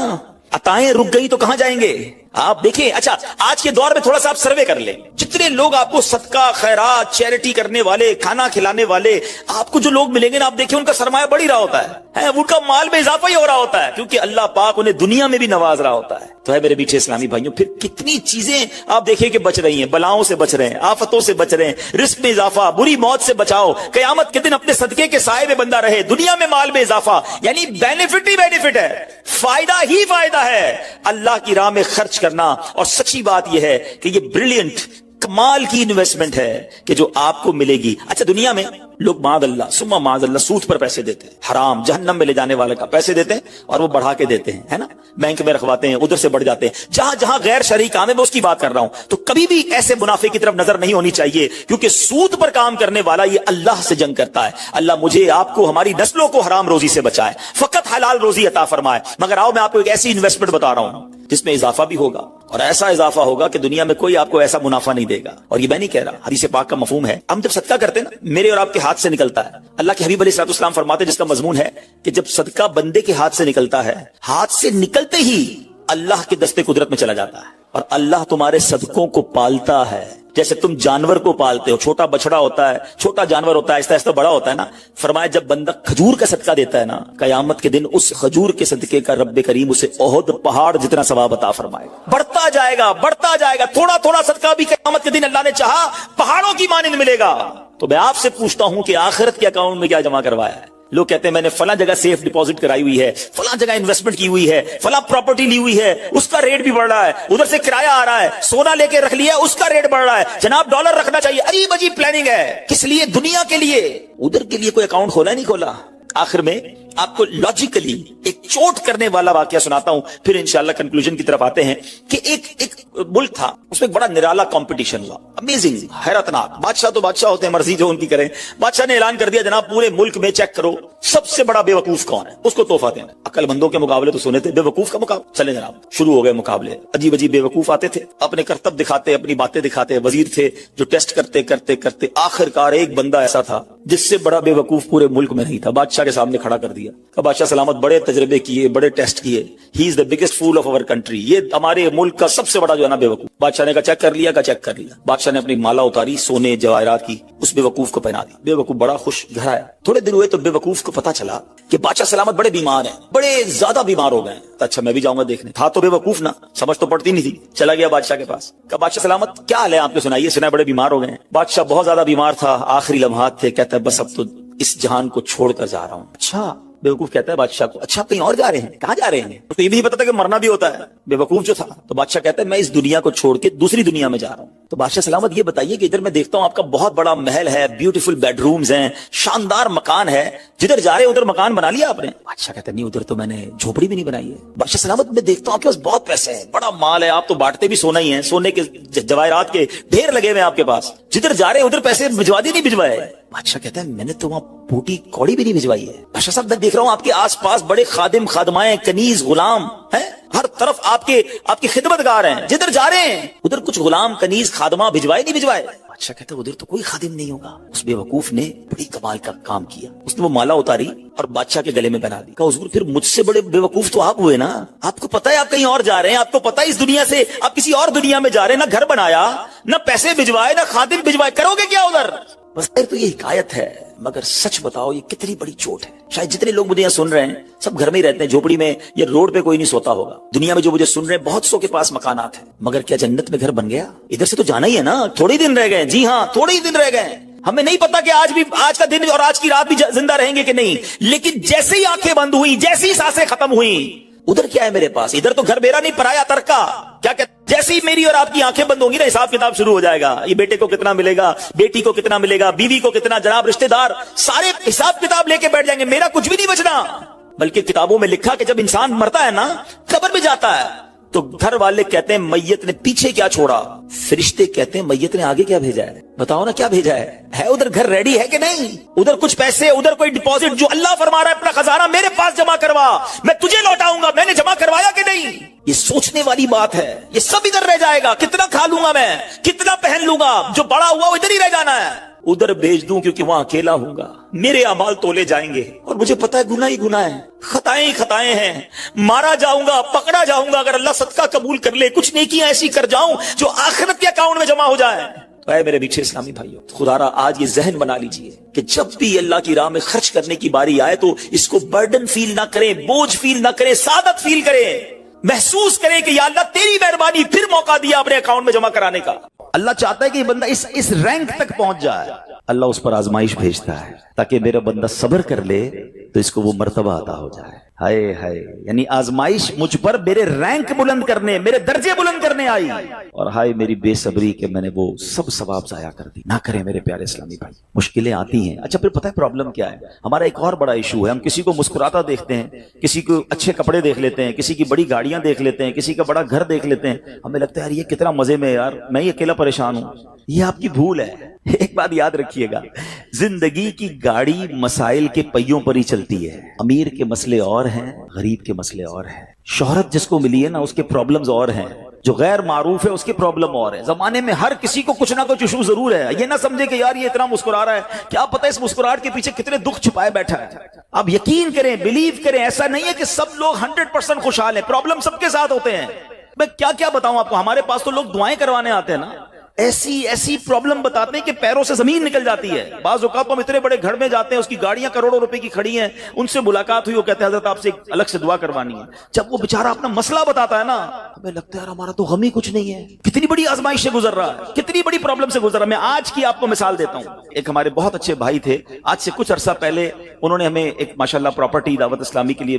عطائیں رک گئی تو کہاں جائیں گے آپ دیکھیں. اچھا آج کے دور میں تھوڑا سا آپ سروے کر لیں, جتنے لوگ آپ کو صدقہ خیرات چیریٹی کرنے والے کھانا کھلانے والے آپ کو جو لوگ ملیں گے نا, آپ دیکھیں ان کا سرمایہ بڑھ ہی رہا ہوتا ہے, ان کا مال میں اضافہ ہی ہو رہا ہوتا ہے, کیونکہ اللہ پاک انہیں دنیا میں بھی نواز رہا ہوتا ہے. تو ہے میرے میٹھے اسلامی بھائیوں, پھر کتنی چیزیں آپ دیکھیں کہ بچ رہی ہیں, بلاؤں سے بچ رہے ہیں, آفتوں سے بچ رہے ہیں, رزق میں اضافہ, بری موت سے بچاؤ, قیامت کے دن اپنے صدقے کے سائے میں بندہ رہے, دنیا میں مال میں اضافہ, یعنی بینیفٹ ہی بینیفٹ ہے, فائدہ ہی فائدہ ہے اللہ کی راہ میں خرچ کرنا. اور سچی بات یہ ہے کہ یہ بریلینٹ کمال کی انویسٹمنٹ ہے کہ جو آپ کو ملے گی. اچھا دنیا میں لوگ معاذ اللہ ثم معاذ اللہ سود پر پیسے دیتے ہیں, حرام جہنم میں لے جانے والے کا پیسے دیتے ہیں اور وہ بڑھا کے دیتے ہیں, ہے نا, بینک میں رکھواتے ہیں, ادھر سے بڑھ جاتے ہیں. جہاں جہاں غیر شرعی کام ہے میں اس کی بات کر رہا ہوں, تو کبھی بھی ایسے منافع کی طرف نظر نہیں ہونی چاہیے, کیونکہ سود پر کام کرنے والا یہ اللہ سے جنگ کرتا ہے. اللہ مجھے آپ کو ہماری نسلوں کو حرام روزی سے بچائے, فقط حلال روزی عطا فرمائے. مگر آؤ میں آپ کو ایک ایسی انویسٹمنٹ بتا رہا ہوں جس میں اضافہ بھی ہوگا, اور ایسا اضافہ ہوگا کہ دنیا میں کوئی آپ کو ایسا منافع نہیں دے گا. اور یہ میں نہیں کہہ رہا, حدیث پاک کا مفہوم ہے. ہم جب صدقہ کرتے ہیں نا, میرے اور آپ کے ہاتھ سے نکلتا ہے. اللہ کے حبیب علیہ الصلوۃ والسلام فرماتے ہیں, جس کا مضمون ہے کہ جب صدقہ بندے کے ہاتھ سے نکلتا ہے, ہاتھ سے نکلتے ہی اللہ کے دستے قدرت میں چلا جاتا ہے, اور اللہ تمہارے صدقوں کو پالتا ہے جیسے تم جانور کو پالتے ہو. چھوٹا بچڑا ہوتا ہے, چھوٹا جانور ہوتا ہے, آہستہ آہستہ بڑا ہوتا ہے نا. فرمایا جب بندہ کھجور کا صدقہ دیتا ہے نا, قیامت کے دن اس کھجور کے صدقے کا رب کریم اسے احد پہاڑ جتنا ثواب عطا فرمائے گا. بڑھتا جائے گا بڑھتا جائے گا, تھوڑا تھوڑا صدقہ بھی قیامت کے دن اللہ نے چاہا پہاڑوں کی مانند ملے گا. تو میں آپ سے پوچھتا ہوں کہ آخرت کے اکاؤنٹ میں کیا جمع کروایا ہے؟ لوگ کہتے ہیں میں نے فلاں جگہ سیف ڈپازٹ کرائی ہوئی ہے, فلاں جگہ انویسٹمنٹ کی ہوئی ہے, فلاں پراپرٹی لی ہوئی ہے, اس کا ریٹ بھی بڑھ رہا ہے, ادھر سے کرایہ آ رہا ہے, سونا لے کے رکھ لیا اس کا ریٹ بڑھ رہا ہے, جناب ڈالر رکھنا چاہیے. عجیب عجیب پلاننگ ہے, کس لیے؟ دنیا کے لیے. ادھر کے لیے کوئی اکاؤنٹ کھولا نہیں کھولا. آخر میں آپ کو لاجیکلی ایک چوٹ کرنے والا واقعہ سناتا ہوں, پھر انشاءاللہ کنکلوژن کی طرف آتے ہیں. کہ ایک ملک تھا, اس میں ایک بڑا نرالا کمپٹیشن ہوا, امیزنگ, حیرتناک. بادشاہ تو بادشاہ ہوتے ہیں, مرضی جو ان کی کریں. بادشاہ نے اعلان کر دیا جناب پورے ملک میں چیک کرو سب سے بڑا بے وقوف کون ہے, اس کو تحفہ دینا. عقل مندوں کے مقابلے تو سنے تھے, بے وقوف کا مقابلہ. چلے جناب شروع ہو گئے مقابلے. عجیب عجیب بے وقوف آتے تھے, اپنے کرتب دکھاتے, اپنی باتیں دکھاتے. وزیر تھے جو ٹیسٹ کرتے کرتے کرتے آخر کار ایک بندہ ایسا تھا جس سے بڑا بے وقوف پورے ملک میں نہیں تھا. بادشاہ کے سامنے کھڑا کر دیا. بادشاہ سلامت بڑے تجربے کیے, بڑے ٹیسٹ کیے, he is the biggest fool of our country, یہ ہمارے ملک کا سب سے بڑا جو ہے نا بے وقوف. بادشاہ نے کہا چیک کر لیا, کا چیک کر لیا. بادشاہ نے اپنی مالا اتاری سونے جواہرات کی, اس بے وقوف کو پہنا دی. بے وقوف بڑا خوش گھر آیا. تھوڑے دن ہوئے تو بے وقوف کو پتا چلا کہ بادشاہ سلامت بڑے بیمار ہیں, بڑے زیادہ بیمار ہو گئے. اچھا میں بھی جاؤں گا دیکھنے. تھا تو بے وقوف نا, سمجھ تو پڑتی نہیں تھی. چلا گیا بادشاہ کے پاس, کہا بادشاہ سلامت کیا حال ہے آپ کو, سنائیے. سنا بڑے بیمار ہو گئے ہیں. بادشاہ بہت زیادہ بیمار تھا, آخری لمحات تھے, کہتا ہے بس اب تو اس جہان کو چھوڑ کر جا رہا ہوں. اچھا بے وقوف کہتا ہے بادشاہ کو, اچھا کہیں اور جا رہے ہیں, کہاں جا رہے ہیں؟ تو یہ بھی پتا تھا کہ مرنا بھی ہوتا ہے, بے وقوف جو تھا. تو بادشاہ کہتا ہے میں اس دنیا کو چھوڑ کے دوسری دنیا میں جا رہا ہوں. تو بادشاہ سلامت یہ بتائیے کہ ادھر میں دیکھتا ہوں آپ کا بہت بڑا محل ہے, بیوٹیفل بیڈ رومز ہیں, شاندار مکان ہے, جدھر جا رہے ہیں ادھر مکان بنا لیا آپ نے؟ بادشاہ کہتا ہے نہیں, ادھر تو میں نے جھوپڑی بھی نہیں بنائی ہے. بادشاہ سلامت میں دیکھتا ہوں آپ کے پاس بہت پیسے ہیں, بڑا مال ہے, آپ تو بانٹتے بھی سونا ہی ہیں, سونے کے جواہرات کے ڈھیر لگے ہوئے آپ کے پاس, جدھر جا رہے ہیں ادھر پیسے بھجوا دی نہیں بھجوائے؟ بادشاہ کہتا ہے میں نے تو وہاں بوٹی کوڑی بھی نہیں بھجوائی ہے. بادشاہ صاحب میں دیکھ رہا ہوں آپ کے آس پاس بڑے خادم خادمائیں, کنیز غلام ہیں, ہر طرف آپ کی خدمت گار ہیں, جدھر جا رہے ہیں ادھر کچھ غلام کنیز خادمہ بھجوائے نہیں بھجوائے؟ بادشاہ کہتا ہے ادھر تو کوئی خادم نہیں ہوگا. اس بے وقوف نے بڑی کمال کا کام کیا, اس نے وہ مالا اتاری اور بادشاہ کے گلے میں بنا دی. کہا حضور پھر مجھ سے بڑے بے وقوف تو آپ ہوئے نا, آپ کو پتا ہے آپ کہیں اور جا رہے ہیں, آپ کو پتا ہے اس دنیا سے آپ کسی اور دنیا میں جا رہے ہیں, نہ گھر بنایا, نہ پیسے بھجوائے, نہ خادم بھجوائے, کرو گے کیا ادھر؟ بس تو یہ حکایت ہے, مگر سچ بتاؤ یہ کتنی بڑی چوٹ ہے. شاید جتنے لوگ مجھے یہاں سن رہے ہیں سب گھر میں ہی رہتے ہیں, جھوپڑی میں یا روڈ پہ کوئی نہیں سوتا ہوگا. دنیا میں جو مجھے سن رہے ہیں بہت سو کے پاس مکانات ہیں, مگر کیا جنت میں گھر بن گیا؟ ادھر سے تو جانا ہی ہے نا, تھوڑے دن رہ گئے. جی ہاں تھوڑے ہی دن رہ گئے. ہمیں نہیں پتا کہ آج کا دن اور آج کی رات بھی زندہ رہیں گے کہ نہیں, لیکن جیسے ہی آنکھیں بند ہوئی, جیسی سانسیں ختم ہوئی, ادھر کیا ہے میرے پاس؟ ادھر تو گھر میرا نہیں پرایا ترکا. کیا کہتے جیسے ہی میری اور آپ کی آنکھیں بند ہوں گی نا حساب کتاب شروع ہو جائے گا. یہ بیٹے کو کتنا ملے گا, بیٹی کو کتنا ملے گا, بیوی کو کتنا, جناب رشتہ دار سارے حساب کتاب لے کے بیٹھ جائیں گے. میرا کچھ بھی نہیں بچنا. بلکہ کتابوں میں لکھا کہ جب انسان مرتا ہے نا, قبر میں جاتا ہے, تو گھر والے کہتے ہیں میت نے پیچھے کیا چھوڑا, فرشتے کہتے ہیں میت نے آگے کیا بھیجا ہے. بتاؤ نا کیا بھیجا ہے ادھر گھر ریڈی ہے کہ نہیں؟ ادھر کچھ پیسے, ادھر کوئی ڈپازٹ, جو اللہ فرما رہا ہے اپنا خزانہ میرے پاس جمع کروا, میں تجھے لوٹاؤں گا, میں نے جمع کروایا کہ نہیں. یہ سوچنے والی بات ہے. یہ سب ادھر رہ جائے گا. کتنا کھا لوں گا میں, کتنا پہن لوں گا, جو بڑا ہوا وہ ادھر ہی رہ جانا ہے. ادھر بھیج دوں کیونکہ وہاں اکیلا ہوں گا, میرے اعمال تولے جائیں گے, اور مجھے پتا ہے گناہ ہی گناہ ہے, خطائیں ہی خطائیں ہیں. مارا جاؤں گا, پکڑا جاؤں گا, اگر اللہ صدقہ قبول کر لے, کچھ نیکیاں ایسی کر جاؤں جو آخرت کے اکاؤنٹ میں جمع ہو جائے. اے میرے میٹھے اسلامی بھائیوں, خدا را آج یہ ذہن بنا لیجئے کہ جب بھی اللہ کی راہ میں خرچ کرنے کی باری آئے تو اس کو برڈن فیل نہ کریں, بوجھ فیل نہ کریں, سعادت فیل کریں, محسوس کریں کہ یا اللہ تیری مہربانی, پھر موقع دیا اپنے اکاؤنٹ میں جمع کرانے کا. اللہ چاہتا ہے کہ یہ بندہ اس رینک تک پہنچ جائے. اللہ اس پر آزمائش بھیجتا ہے تاکہ میرا بندہ صبر کر لے تو اس کو وہ مرتبہ عطا ہو جائے. ہائے ہائے, یعنی آزمائش مجھ پر میرے رینک بلند کرنے, میرے درجے بلند کرنے آئی, اور ہائے میری بے صبری کہ میں نے وہ سب ثواب ضائع کر دی. نہ کریں میرے پیارے اسلامی بھائی. مشکلیں آتی ہیں. اچھا پھر پتہ ہے پرابلم کیا ہے ہمارا؟ ایک اور بڑا ایشو ہے, ہم کسی کو مسکراتا دیکھتے ہیں, کسی کو اچھے کپڑے دیکھ لیتے ہیں, کسی کی بڑی گاڑیاں دیکھ لیتے ہیں, کسی کا بڑا گھر دیکھ لیتے ہیں, ہمیں لگتا ہے یار یہ کتنا مزے میں, یار میں ہی اکیلا پریشان ہوں. یہ آپ کی بھول ہے. ایک بات یاد رکھیے گا, زندگی کی گاڑی مسائل کے پہیوں پر ہی چلتی ہے. امیر کے مسئلے اور ہیں, غریب کے مسئلے اور ہیں. شہرت جس کو ملی ہے نا اس کے پرابلمز اور ہیں, جو غیر معروف ہے اس کے پرابلم اور ہے. زمانے میں ہر کسی کو کچھ نہ کچھ ایشو ضرور ہے. یہ نہ سمجھے کہ یار یہ اتنا مسکرا رہا ہے, کیا پتہ اس مسکراہٹ کے پیچھے کتنے دکھ چھپائے بیٹھا ہے. آپ یقین کریں, بلیو کریں, ایسا نہیں ہے کہ سب لوگ 100% خوشحال ہیں. پرابلم سب کے ساتھ ہوتے ہیں. میں کیا بتاؤں آپ کو, ہمارے پاس تو لوگ دعائیں کروانے آتے ہیں نا, ایسی پرابلم بتاتے ہیں کہ پیروں سے زمین نکل جاتی ہے. بعض اوقات ہم اتنے بڑے گھر میں جاتے ہیں, اس کی گاڑیاں کروڑوں روپے کی کھڑی ہیں, ان سے ملاقات ہوئی, وہ کہتے ہیں حضرت آپ سے الگ سے دعا کروانی ہے. جب وہ بیچارہ اپنا مسئلہ بتاتا ہے نا, ہمیں لگتا ہے یار ہمارا تو غم ہی کچھ نہیں ہے. کتنی بڑی آزمائش سے گزر رہا ہے, کتنی بڑی پرابلم سے گزر رہا ہے. میں آج کی آپ کو مثال دیتا ہوں. ایک ہمارے بہت اچھے بھائی تھے, آج سے کچھ عرصہ پہلے انہوں نے ہمیں ایک ماشاءاللہ پراپرٹی دعوت اسلامی کے لیے,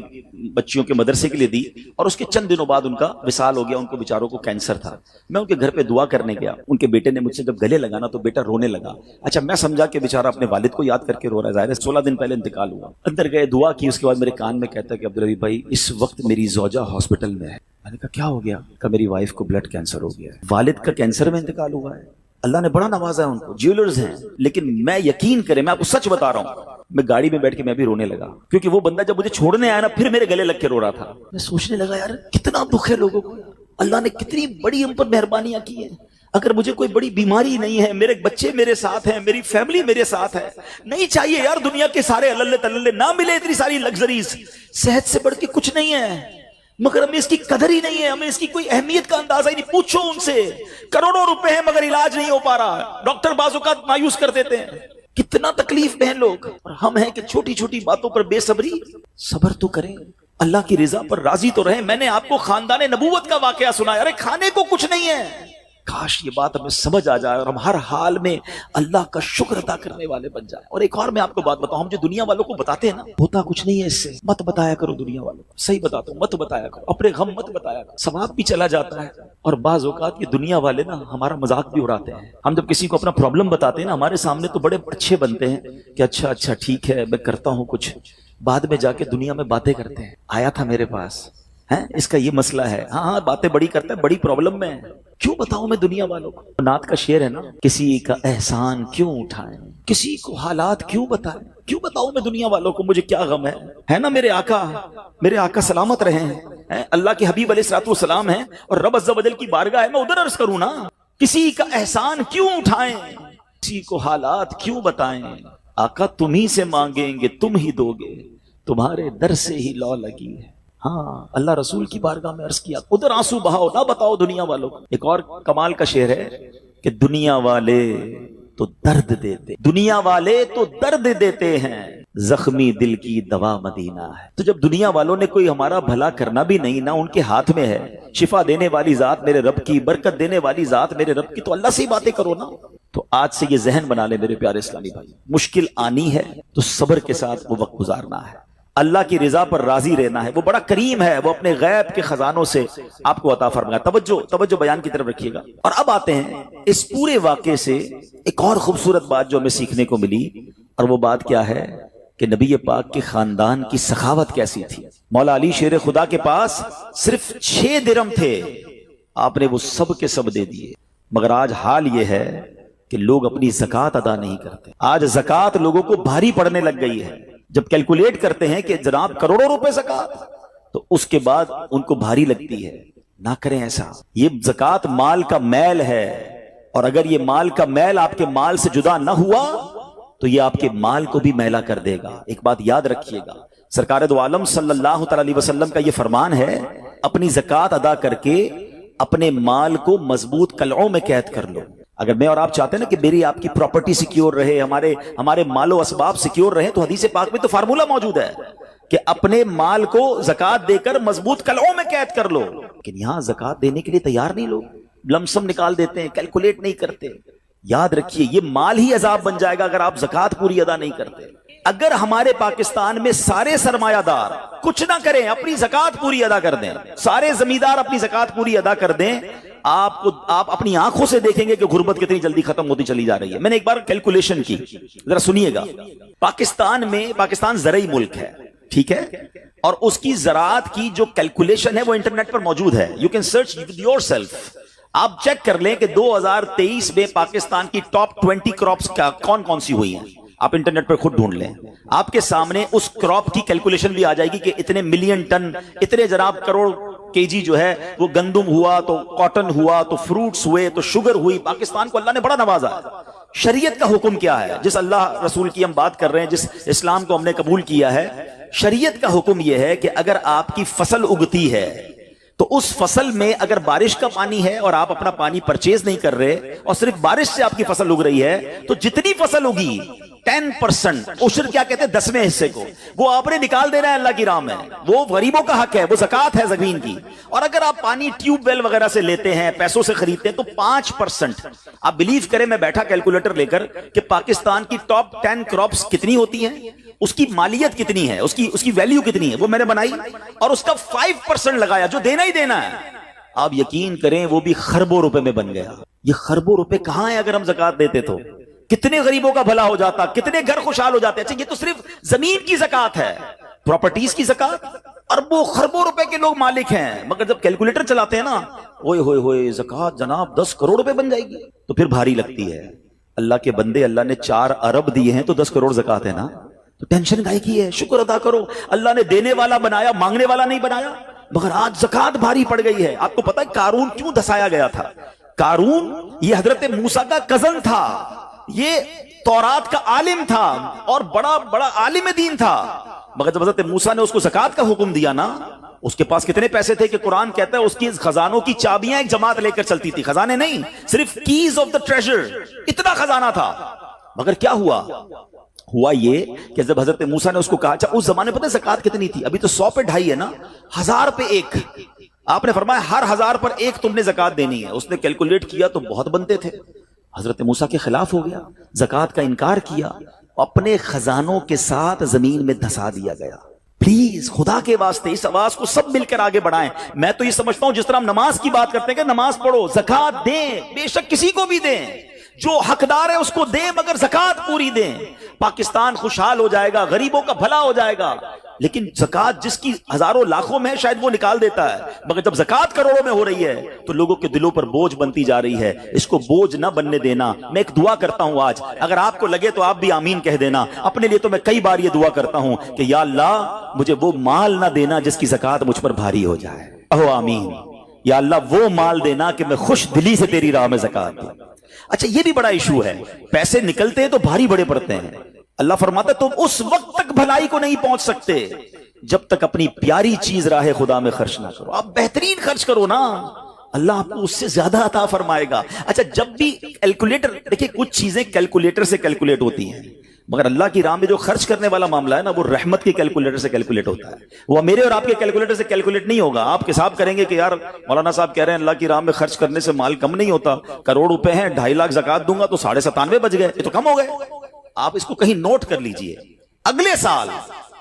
بچیوں کے مدرسے کے لیے دی, اور اس کے چند دنوں بعد ان کا وصال ہو گیا. ان کو بیچاروں کو کینسر تھا. میں ان کے گھر پہ دعا کرنے گیا. ان کے بیٹے نے مجھ سے جب گلے لگانا تو بیٹا رونے لگا. اچھا میں سمجھا کہ بیچارہ اپنے والد کو یاد کر کے رو رہا ہے, ظاہر ہے 16 دن پہلے انتقال ہوا. اندر گئے, دعا کی, اس کے بعد میرے کان میں کہتا ہے کہ عبدالحبیب بھائی اس وقت میری زوجہ ہاسپٹل میں ہے. میں نے کہا کیا ہو گیا؟ کہ میری وائف کو بلڈ کینسر ہو گیا ہے. والد کا کینسر میں انتقال ہوا ہے. اللہ نے بڑا نوازا ہے ان کو, جیولرز ہیں, لیکن میں یقین کریں, میں آپ کو سچ بتا رہا ہوں, میں گاڑی میں بیٹھ کے میں بھی رونے لگا, کیونکہ وہ بندہ جب مجھے چھوڑنے آیا نا پھر میرے گلے لگ کے رو رہا تھا. میں سوچنے لگا یار کتنا دکھ ہے لوگوں کو, اللہ نے کتنی بڑی ہم پر مہربانیاں کی ہیں. اگر مجھے کوئی بڑی بیماری نہیں ہے, میرے بچے میرے ساتھ ہیں, میری فیملی میرے ساتھ ہے, نہیں چاہیے یار دنیا کے سارے اللہ تللے, نہ ملے اتنی ساری لگژریز, صحت سے بڑھ کے کچھ نہیں ہے, مگر ہمیں اس کی قدر ہی نہیں ہے, ہمیں اس کی کوئی اہمیت کا اندازہ ہی نہیں. پوچھو ان سے, کروڑوں روپے ہیں مگر علاج نہیں ہو پا رہا, ڈاکٹر بعض اوقات مایوس کر دیتے ہیں. کتنا تکلیف میں ہیں لوگ, اور ہم ہیں کہ چھوٹی چھوٹی باتوں پر بے صبری. صبر تو کریں, اللہ کی رضا پر راضی تو رہیں. میں نے آپ کو خاندان نبوت کا واقعہ سنایا, ارے کھانے کو کچھ نہیں ہے. کاش یہ بات ہمیں سمجھ آ جائے اور ہم ہر حال میں اللہ کا شکر ادا کرنے والے بن جائیں. اور ایک اور میں آپ کو بات بتاؤں, ہم جو دنیا والوں کو بتاتے ہیں نا, ہوتا کچھ نہیں ہے اس سے. مت بتایا کرو دنیا والوں کو, صحیح بتاتا ہوں, مت بتایا کرو, اپنے غم مت بتایا کرو, ثواب بھی چلا جاتا ہے. اور بعض اوقات یہ دنیا والے نا ہمارا مذاق بھی اڑاتے ہیں. ہم جب کسی کو اپنا پرابلم بتاتے ہیں نا, ہمارے سامنے تو بڑے اچھے بنتے ہیں کہ اچھا ٹھیک ہے میں کرتا ہوں کچھ, بعد میں جا کے دنیا میں باتیں کرتے ہیں, آیا تھا میرے پاس, اس کا یہ مسئلہ ہے, ہاں باتیں بڑی کرتا ہے, بڑی پرابلم میں ہے. کیوں بتاؤں میں دنیا والوں کو؟ نعت کا شعر ہے نا, کسی کا احسان کیوں اٹھائیں, کسی کو حالات کیوں بتائیں, کیوں بتاؤں میں دنیا والوں کو مجھے کیا غم ہے نا. میرے آقا سلامت رہے ہیں, اللہ کے حبیب علیہ الصلوۃ والسلام ہیں, اور رب عز و جل کی بارگاہ ہے, میں ادھر عرض کروں نا, کسی کا احسان کیوں اٹھائیں, کسی کو حالات کیوں بتائیں, آقا تم ہی سے مانگیں گے تم ہی دو گے, تمہارے در سے ہی لو لگی ہے. ہاں اللہ رسول کی بارگاہ میں عرض کیا, ادھر آنسو بہاؤ, نہ بتاؤ دنیا والوں کو. ایک اور کمال کا شعر ہے کہ دنیا والے تو درد دیتے, دنیا والے تو درد دیتے ہیں, زخمی دل کی دوا مدینہ ہے. تو جب دنیا والوں نے کوئی ہمارا بھلا کرنا بھی نہیں, نہ ان کے ہاتھ میں ہے, شفا دینے والی ذات میرے رب کی, برکت دینے والی ذات میرے رب کی, تو اللہ سے ہی باتیں کرو نا. تو آج سے یہ ذہن بنا لے میرے پیارے اسلامی بھائی, مشکل آنی ہے تو صبر کے ساتھ وہ وقت گزارنا ہے. اللہ کی رضا پر راضی رہنا ہے. وہ بڑا کریم ہے, وہ اپنے غیب کے خزانوں سے آپ کو عطا فرمائے. توجہ بیان کی طرف رکھیے گا. اور اب آتے ہیں اس پورے واقعے سے ایک اور خوبصورت بات جو ہمیں سیکھنے کو ملی, اور وہ بات کیا ہے کہ نبی پاک کے خاندان کی سخاوت کیسی تھی. مولا علی شیر خدا کے پاس صرف 6 درہم تھے, آپ نے وہ سب کے سب دے دیے. مگر آج حال یہ ہے کہ لوگ اپنی زکوٰۃ ادا نہیں کرتے. آج زکوٰۃ لوگوں کو بھاری پڑنے لگ گئی ہے. جب کیلکولیٹ کرتے ہیں کہ جناب کروڑوں روپے زکوٰۃ, تو اس کے بعد ان کو بھاری لگتی ہے. نہ کریں ایسا. یہ زکوٰۃ مال کا میل ہے, اور اگر یہ مال کا میل آپ کے مال سے جدا نہ ہوا تو یہ آپ کے مال کو بھی میلا کر دے گا. ایک بات یاد رکھیے گا, سرکار دو عالم صلی اللہ تعالی علیہ وسلم کا یہ فرمان ہے, اپنی زکوٰۃ ادا کر کے اپنے مال کو مضبوط قلعوں میں قید کر لو. اگر میں اور آپ چاہتے ہیں نا کہ میری آپ کی پراپرٹی سیکیور رہے, ہمارے مال و اسباب سیکیور رہے, تو حدیث پاک میں تو فارمولہ موجود ہے کہ اپنے مال کو زکوٰۃ دے کر مضبوط قلعوں میں قید کر لو. لیکن یہاں زکوٰۃ دینے کے لیے تیار نہیں لوگ, لمسم نکال دیتے ہیں, کیلکولیٹ نہیں کرتے. یاد رکھیے یہ مال ہی عذاب بن جائے گا اگر آپ زکوٰۃ پوری ادا نہیں کرتے. اگر ہمارے پاکستان میں سارے سرمایہ دار کچھ نہ کریں, اپنی زکوٰۃ پوری ادا کر دیں, سارے زمیندار اپنی زکوٰۃ پوری ادا کر دیں, آپ اپنی آنکھوں سے دیکھیں گے کہ غربت کتنی جلدی ختم ہوتی چلی جا رہی ہے. میں نے ایک بار کیلکولیشن کی, ذرا سنیے گا. پاکستان زرعی ملک ہے, ٹھیک ہے, اور اس کی زراعت کی جو کیلکولیشن ہے وہ انٹرنیٹ پر موجود ہے. You can search with your self. آپ چیک کر لیں کہ 2023 میں پاکستان کی ٹاپ 20 کراپس کون کون سی ہوئی ہیں. آپ انٹرنیٹ پر خود ڈھونڈ لیں, آپ کے سامنے اس کراپ کی کیلکولیشن بھی آ جائے گی کہ اتنے ملین ٹن, اتنے جناب کروڑ کیجی جو ہے وہ گندم ہوا, تو کاٹن ہوا, تو فروٹس ہوئے, تو شوگر ہوئی. پاکستان کو اللہ نے بڑا نوازا ہے. شریعت کا حکم کیا ہے, جس اللہ رسول کی ہم بات کر رہے ہیں, جس اسلام کو ہم نے قبول کیا ہے, شریعت کا حکم یہ ہے کہ اگر آپ کی فصل اگتی ہے تو اس فصل میں اگر بارش کا پانی ہے اور آپ اپنا پانی پرچیز نہیں کر رہے اور صرف بارش سے آپ کی فصل اگ رہی ہے, تو جتنی فصل اگی 10% عشر کیا کہتے ہیں 10ویں حصے کو, وہ آپ نے نکال دینا ہے اللہ کی راہ میں. وہ غریبوں کا حق ہے, وہ زکوٰۃ ہے زمین کی. اور اگر آپ پانی ٹیوب ویل وغیرہ سے لیتے ہیں, پیسوں سے خریدتے ہیں, تو 5%. آپ بلیو کریں, میں بیٹھا کیلکولیٹر لے کر کہ پاکستان کی ٹاپ 10 کراپس کتنی ہوتی ہیں, اس کی مالیت کتنی ہے, اس کی ویلیو کتنی ہے, وہ میں نے بنائی اور اس کا 5% لگایا جو دینا ہی دینا ہے. آپ یقین کریں وہ بھی خربوں روپے میں بن گیا. یہ خربوں روپے کہاں ہیں؟ اگر ہم زکوٰۃ دیتے تو کتنے غریبوں کا بھلا ہو جاتا, کتنے گھر خوشحال ہو جاتے. اچھا یہ تو صرف زمین کی زکوٰۃ ہے, پراپرٹیز کی زکوٰۃ اربوں خربوں روپے کے لوگ مالک ہیں. مگر جب کیلکولیٹر چلاتے ہیں نا, اوئے ہوئے ہوئے زکوٰۃ جناب 10 کروڑ روپے بن جائے گی, تو پھر بھاری لگتی ہے. اللہ کے بندے, اللہ نے 4 ارب دیے ہیں تو 10 کروڑ زکوٰۃ ہے نا, تو ٹینشن گائے کی ہے, شکر ادا کرو. اللہ نے دینے والا بنایا, مانگنے والا نہیں بنایا. مگر آج زکوٰۃ بھاری پڑ گئی ہے. آپ کو پتا ہے قارون کیوں دسایا گیا تھا؟ قارون یہ حضرت موسیٰ کا کزن تھا, یہ تورات کا عالم تھا اور بڑا عالم دین تھا. مگر جب حضرت موسیٰ نے اس کو زکوٰۃ کا حکم دیا نا, اس کے پاس کتنے پیسے تھے کہ قرآن کہتا ہے اس کی خزانوں کی چابیاں ایک جماعت لے کر چلتی تھی. خزانے نہیں, صرف کیز آف دا ٹریجر, اتنا خزانہ تھا. مگر کیا ہوا یہ کہ جب حضرت موسیٰ نے اس کو کہا, اچھا اس زمانے پتہ زکوٰۃ کتنی تھی؟ ابھی تو 100 پہ 2.5 ہے نا, 1000 پہ 1. آپ نے فرمایا ہر 1000 پر 1 تم نے زکوٰۃ دینی ہے. اس نے کیلکولیٹ کیا تو بہت بنتے تھے. حضرت موسیٰ کے خلاف ہو گیا, زکوٰۃ کا انکار کیا, اپنے خزانوں کے ساتھ زمین میں دھسا دیا گیا. پلیز خدا کے واسطے اس آواز کو سب مل کر آگے بڑھائیں. میں تو یہ سمجھتا ہوں جس طرح ہم نماز کی بات کرتے ہیں کہ نماز پڑھو, زکوٰۃ دیں, بے شک کسی کو بھی دیں, جو حقدار ہے اس کو دیں, مگر زکوٰۃ پوری دیں. پاکستان خوشحال ہو جائے گا, غریبوں کا بھلا ہو جائے گا. لیکن زکوٰۃ جس کی ہزاروں لاکھوں میں شاید وہ نکال دیتا ہے, مگر جب زکوٰۃ کروڑوں میں ہو رہی ہے تو لوگوں کے دلوں پر بوجھ بنتی جا رہی ہے. اس کو بوجھ نہ بننے دینا. میں ایک دعا کرتا ہوں آج, اگر آپ کو لگے تو آپ بھی آمین کہہ دینا. اپنے لیے تو میں کئی بار یہ دعا کرتا ہوں کہ یا اللہ مجھے وہ مال نہ دینا جس کی زکوٰۃ مجھ پر بھاری ہو جائے. کہو آمین. یا اللہ وہ مال دینا کہ میں خوش دلی سے تیری راہ میں زکوٰۃ دوں. اچھا یہ بھی بڑا ایشو ہے, پیسے نکلتے ہیں تو بھاری بڑے پڑتے ہیں. اللہ فرماتا ہے تم اس وقت تک بھلائی کو نہیں پہنچ سکتے جب تک اپنی پیاری چیز راہ خدا میں خرچ نہ کرو. آپ بہترین خرچ کرو نا, اللہ آپ کو اس سے زیادہ عطا فرمائے گا. اچھا جب بھی کیلکولیٹر, دیکھیں کچھ چیزیں کیلکولیٹر سے کیلکولیٹ ہوتی ہیں, مگر اللہ کی راہ میں جو خرچ کرنے والا معاملہ ہے نا, وہ رحمت کے کیلکولیٹر سے کیلکولیٹ ہوتا ہے. وہ میرے اور آپ کے کیلکولیٹر سے کیلکولیٹ نہیں ہوگا. آپ حساب کریں گے کہ یار مولانا صاحب کہہ رہے ہیں اللہ کی راہ میں خرچ کرنے سے مال کم نہیں ہوتا, کروڑ روپے ہیں, 2.5 لاکھ زکوٰۃ دوں گا تو 97.5 بچ گئے, یہ تو کم ہو گئے. آپ اس کو کہیں نوٹ کر لیجئے. اگلے سال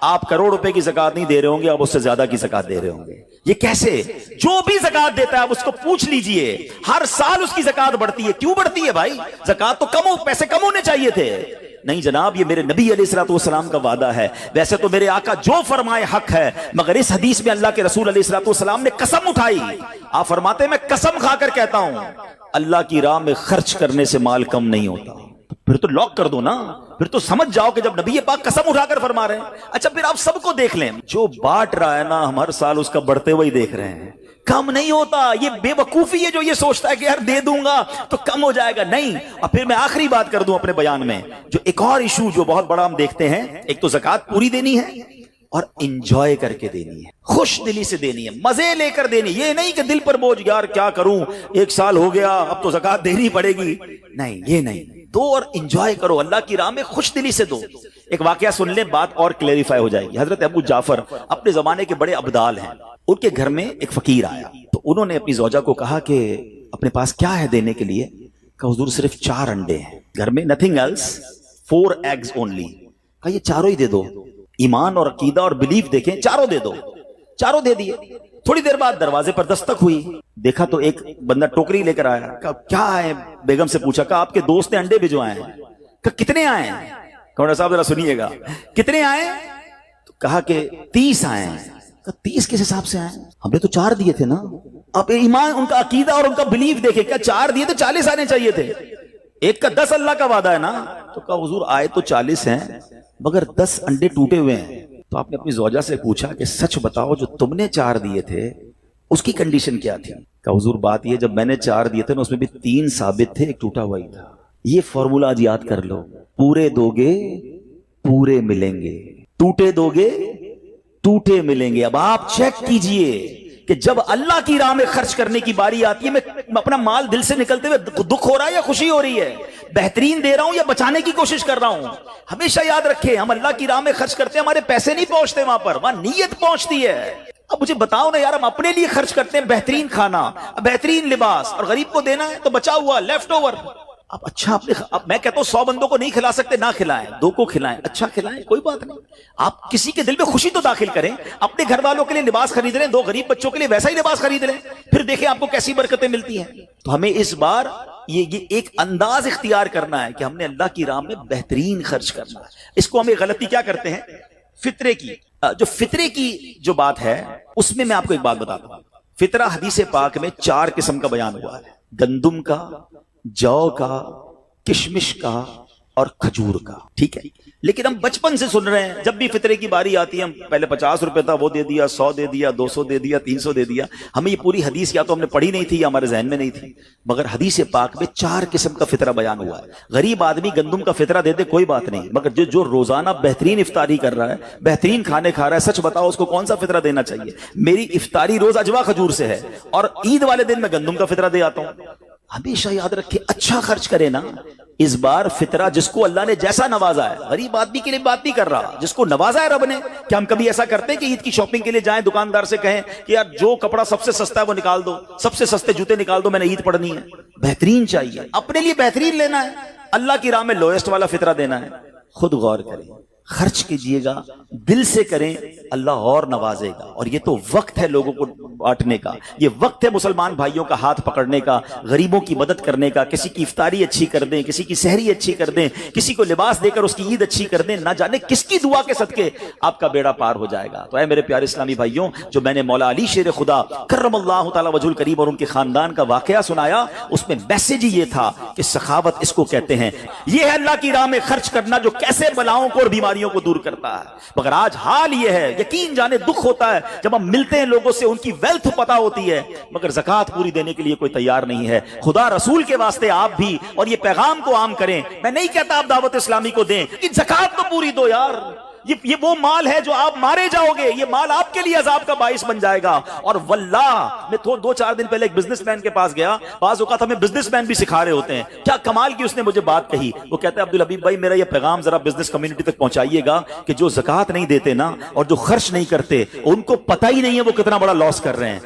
آپ کروڑ روپے کی زکات نہیں دے رہے ہوں گے، آپ اس سے زیادہ کی زکات دے رہے ہوں گے۔ یہ کیسے؟ جو بھی زکات دیتا ہے آپ اس کو پوچھ لیجئے، ہر سال اس کی زکات بڑھتی ہے۔ کیوں بڑھتی ہے بھائی؟ زکات تو پیسے کم ہونے چاہیے تھے۔ نہیں جناب، یہ میرے نبی علیہ الصلوۃ والسلام کا وعدہ ہے۔ ویسے تو میرے آقا جو فرمائے حق ہے، مگر اس حدیث میں اللہ کے رسول علیہ الصلوۃ والسلام نے قسم اٹھائی۔ آپ فرماتے ہیں میں قسم کھا کر کہتا ہوں، اللہ کی راہ میں خرچ کرنے سے مال کم نہیں ہوتا۔ پھر تو لاک کر دو نا، پھر تو سمجھ جاؤ کہ جب نبی پاک قسم اٹھا کر فرما رہے ہیں۔ اچھا پھر آپ سب کو دیکھ لیں، جو بانٹ رہا ہے نا، ہم ہر سال اس کا بڑھتے ہوئے دیکھ رہے ہیں، کم نہیں ہوتا۔ یہ بے وقوفی ہے جو یہ سوچتا ہے کہ یار دے دوں گا تو کم ہو جائے گا، نہیں۔ اور پھر میں آخری بات کر دوں اپنے بیان میں، جو ایک اور ایشو جو بہت بڑا ہم دیکھتے ہیں، ایک تو زکات پوری دینی ہے اور انجوائے کر کے دینی ہے، خوش دلی سے دینی ہے، مزے لے کر دینی ہے۔ یہ نہیں کہ دل پر بوجھ، یار کیا کروں، ایک سال ہو گیا اب تو زکات دینی پڑے گی، نہیں، یہ نہیں۔ دو اور انجوائے کرو، اللہ کی راہ میں خوش دلی سے دو۔ ایک واقعہ سن لیں، بات اور کلیریفائی ہو جائے گی۔ حضرت ابو جعفر اپنے زمانے کے بڑے ابدال ہیں، ان کے گھر میں ایک فقیر آیا تو انہوں نے اپنی زوجہ کو کہا کہ اپنے پاس کیا ہے دینے کے لیے؟ کہ حضور صرف 4 انڈے ہیں گھر میں، نتھنگ ایلس، 4 eggs only۔ کہا یہ چاروں ہی دے دو، ایمان اور عقیدہ اور بلیف دیکھیں، چاروں دے دو۔ چاروں دے دیے۔ تھوڑی دیر بعد دروازے پر دستک ہوئی، دیکھا تو ایک بندہ ٹوکری لے کر آیا۔ کہا کیا ہے؟ بیگم سے پوچھا، کہا آپ کے دوست نے انڈے بھجوائے ہیں۔ کہا کتنے آئے ہیں؟ کہا صاحب ذرا سنیے گا، کتنے آئے؟ تو کہا کہ 30 آئے ہیں۔ کہا 30 کس حساب سے آئے؟ ہم نے تو 4 دیے تھے نا۔ اب ایمان، ان کا عقیدہ اور ان کا بلیف دیکھے، کیا 4 دیے تو 40 آنے چاہیے تھے، ایک کا 10 اللہ کا وعدہ ہے نا۔ تو کہا حضور آئے تو 40 ہیں مگر 10 انڈے ٹوٹے ہوئے ہیں۔ تو آپ نے اپنی زوجہ سے پوچھا کہ سچ بتاؤ، جو تم نے 4 دیے تھے اس کی کنڈیشن کیا تھی؟ کہا حضور بات یہ، جب میں نے 4 دیے تھے نا، اس میں بھی 3 ثابت تھے، ایک ٹوٹا ہوا ہی تھا۔ یہ فارمولا آج یاد کر لو، پورے دو گے پورے ملیں گے، ٹوٹے دو گے ٹوٹے ملیں گے۔ اب آپ چیک کیجئے کہ جب اللہ کی راہ میں خرچ کرنے کی باری آتی ہے، میں اپنا مال دل سے نکلتے ہوئے دکھ ہو رہا ہے یا خوشی ہو رہی ہے، بہترین دے رہا ہوں یا بچانے کی کوشش کر رہا ہوں۔ ہمیشہ یاد رکھیں، ہم اللہ کی راہ میں خرچ کرتے ہیں، ہمارے پیسے نہیں پہنچتے وہاں پر، وہاں نیت پہنچتی ہے۔ اب مجھے بتاؤ نا یار، ہم اپنے لیے خرچ کرتے ہیں، بہترین کھانا، بہترین لباس، اور غریب کو دینا ہے تو بچا ہوا لیفٹ اوور۔ اب اچھا اب میں کہتا ہوں 100 بندوں کو نہیں کھلا سکتے، نہ کھلائیں، 2 کو کھلائیں، اچھا کھلائیں، کوئی بات نہیں۔ آپ کسی کے دل میں خوشی تو داخل کریں، اپنے گھر والوں کے لیے لباس خرید لیں، 2 غریب بچوں کے لیے ویسا ہی لباس خرید لیں، پھر دیکھیں آپ کو کیسی برکتیں ملتی ہیں۔ تو ہمیں اس بار یہ ایک انداز اختیار کرنا ہے کہ ہم نے اللہ کی راہ میں بہترین خرچ کرنا ہے۔ اس کو ہمیں غلطی کیا کرتے ہیں؟ فطرے کی، جو فطرے کی جو بات ہے اس میں آپ کو ایک بات بتاتا ہوں۔ فطرہ حدیث پاک میں 4 قسم کا بیان ہوا ہے، گندم کا، جو کا، کشمش کا اور کھجور کا، ٹھیک ہے۔ لیکن ہم بچپن سے سن رہے ہیں، جب بھی فطرے کی باری آتی ہے، ہم پہلے 50 روپے تھا وہ دے دیا، 100 دے دیا، 200 دے دیا، 300 دے دیا۔ ہمیں یہ پوری حدیث یا تو ہم نے پڑھی نہیں تھی یا ہمارے ذہن میں نہیں تھی، مگر حدیث پاک میں 4 قسم کا فطرہ بیان ہوا ہے۔ غریب آدمی گندم کا فطرہ دے دے کوئی بات نہیں، مگر جو روزانہ بہترین افطاری کر رہا ہے، بہترین کھانے کھا رہا ہے، سچ بتاؤ اس کو کون سا فطرہ دینا چاہیے؟ میری افطاری روز اجوا کھجور سے ہے اور عید والے دن میں گندم کا فطرہ دے آتا ہوں۔ ہمیشہ یاد رکھے، اچھا خرچ کرے نا۔ اس بار فطرہ جس کو اللہ نے جیسا نوازا ہے، غریب آدمی کے لیے بات نہیں کر رہا، جس کو نوازا ہے رب نے۔ کیا ہم کبھی ایسا کرتے ہیں کہ عید کی شاپنگ کے لیے جائیں، دکاندار سے کہیں کہ یار جو کپڑا سب سے سستا ہے وہ نکال دو، سب سے سستے جوتے نکال دو، میں نے عید پڑھنی ہے؟ بہترین چاہیے، اپنے لیے بہترین لینا ہے، اللہ کی راہ میں لوئسٹ والا فطرہ دینا ہے۔ خود غور کریں، خرچ کیجئے گا، دل سے کریں، اللہ اور نوازے گا۔ اور یہ تو وقت ہے لوگوں کو بانٹنے کا، یہ وقت ہے مسلمان بھائیوں کا ہاتھ پکڑنے کا، غریبوں کی مدد کرنے کا، کسی کی افطاری اچھی کر دیں، کسی کی سحری اچھی کر دیں، کسی کو لباس دے کر اس کی عید اچھی کر دیں، نہ جانے کس کی دعا کے صدقے آپ کا بیڑا پار ہو جائے گا۔ تو اے میرے پیارے اسلامی بھائیوں، جو میں نے مولا علی شیر خدا کرم اللہ تعالی وجہ الکریم اور ان کے خاندان کا واقعہ سنایا، اس میں میسج ہی یہ تھا کہ سخاوت اس کو کہتے ہیں، یہ ہے اللہ کی راہ میں خرچ کرنا جو کیسے بلاؤں کو اور بیماریوں کو دور کرتا ہے۔ مگر آج حال یہ ہے، یقین جانے دکھ ہوتا ہے جب ہم ملتے ہیں لوگوں سے، ان کی ویلتھ پتہ ہوتی ہے مگر زکوٰۃ پوری دینے کے لیے کوئی تیار نہیں ہے۔ خدا رسول کے واسطے آپ بھی اور یہ پیغام کو عام کریں۔ میں نہیں کہتا آپ دعوت اسلامی کو دیں، کہ زکوٰۃ تو پوری دو یار، یہ وہ مال ہے جو آپ مارے جاؤ گے، یہ مال آپ کے لیے عذاب کا باعث بن جائے گا۔ اور واللہ میں 2-4 دن پہلے ایک بزنس مین کے پاس گیا، بعض اوقات ہمیں بزنس مین بھی سکھا رہے ہوتے ہیں، کیا کمال کی اس نے مجھے بات کہی۔ وہ کہتا ہے عبدالحبیب بھائی میرا یہ پیغام ذرا بزنس کمیونٹی تک پہنچائیے گا کہ جو زکوٰۃ نہیں دیتے نا اور جو خرچ نہیں کرتے، ان کو پتہ ہی نہیں ہے وہ کتنا بڑا لاس کر رہے ہیں۔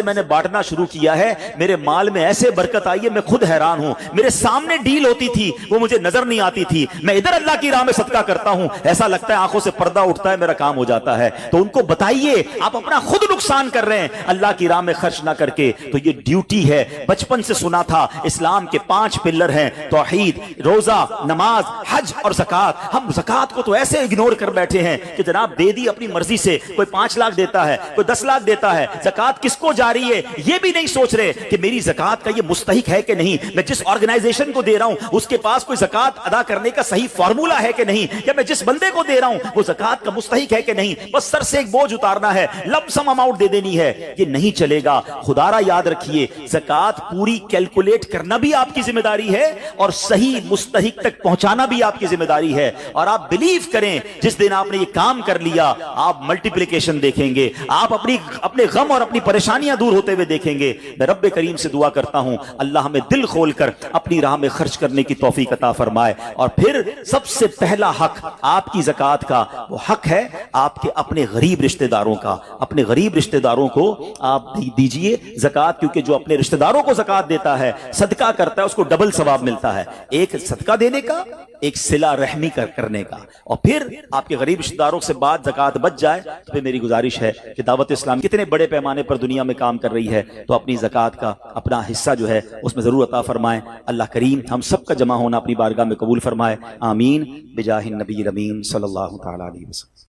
میں نے بانٹنا شروع کیا ہے، میرے مال میں ایسے برکت آئی ہے، میں خود حیران ہوں۔ میرے سامنے ڈیل ہوتی تھی وہ مجھے نظر نہیں آتی تھی، میں ادھر اللہ کی راہ میں صدقہ کرتا ہوں، ایسا لگتا ہے آنکھوں سے پردہ اٹھتا ہے میرا کام ہو جاتا ہے. تو ان کو بتائیے آپ اپنا خود نقصان کر رہے ہیں اللہ کی راہ میں خرچ نہ کر کے. تو یہ ڈیوٹی ہے. بچپن سے سنا تھا اسلام کے 5 پلر ہیں, توحید, روزہ, نماز, حج اور زکات. ہم زکات کو تو ایسے اگنور کر بیٹھے ہیں کہ جناب دے دی اپنی مرضی سے, کوئی 5 لاکھ دیتا ہے, کوئی 10 لاکھ دیتا ہے, زکات کس کو جاری ہے یہ بھی نہیں سوچ رہے کہ میری زکات کا یہ مستحق ہے کہ نہیں, میں جس آرگنائزیشن کو دے رہا ہوں اس کے پاس کوئی زکات ادا کرنے کا صحیح فارمولا ہے کہ نہیں, یا میں جس بندے کو دے رہا ہوں وہ زکات کا مستحق ہے کہ نہیں. بس سر سے ایک بوجھ اتارنا ہے, لم سم اماؤنٹ دے دینی ہے, یہ نہیں چلے گا. خدا را یاد رکھیے زکات پوری کیلکولیٹ کرنا بھی آپ کی ذمہ داری ہے اور صحیح مستحق تک پہنچانا بھی آپ کی ذمہ داری ہے. اور آپ بلیو کریں جس دن آپ نے یہ کام کر لیا آپ ملٹیپلیکیشن دیکھیں گے, آپ اپنے غم اور اپنی پریشانیاں دور ہوتے ہوئے دیکھیں گے. میں رب کریم سے دعا کرتا ہوں اللہ ہمیں دل کھول کر اپنی راہ میں خرچ کرنے کی توفیق عطا فرمائے. اور پھر سب سے پہلا حق آپ کی زکات کا وہ حق ہے آپ کے اپنے غریب رشتہ داروں کا. اپنے غریب رشتہ داروں کو آپ دیجئے زکات, کیونکہ جو اپنے رشتہ داروں کو زکات دیتا ہے صدقہ کرتا ہے اس کو ڈبل ثواب ملتا ہے, ایک صدقہ دینے کا, ایک صلہ رحمی کرنے کا. اور پھر آپ کے غریب رشتہ داروں سے بعد زکات بچ جائے تو پھر میری گزارش ہے کہ دعوت اسلام کتنے بڑے پیمانے پر دنیا میں کام کر رہی ہے, تو اپنی زکات کا اپنا حصہ جو ہے اس میں ضرور عطا فرمائیں. اللہ کریم ہم سب کا جمع ہونا اپنی بارگاہ میں قبول فرمائے. آمین بجاہ النبی الامین صلی اللہ تعالی علیہ وسلم.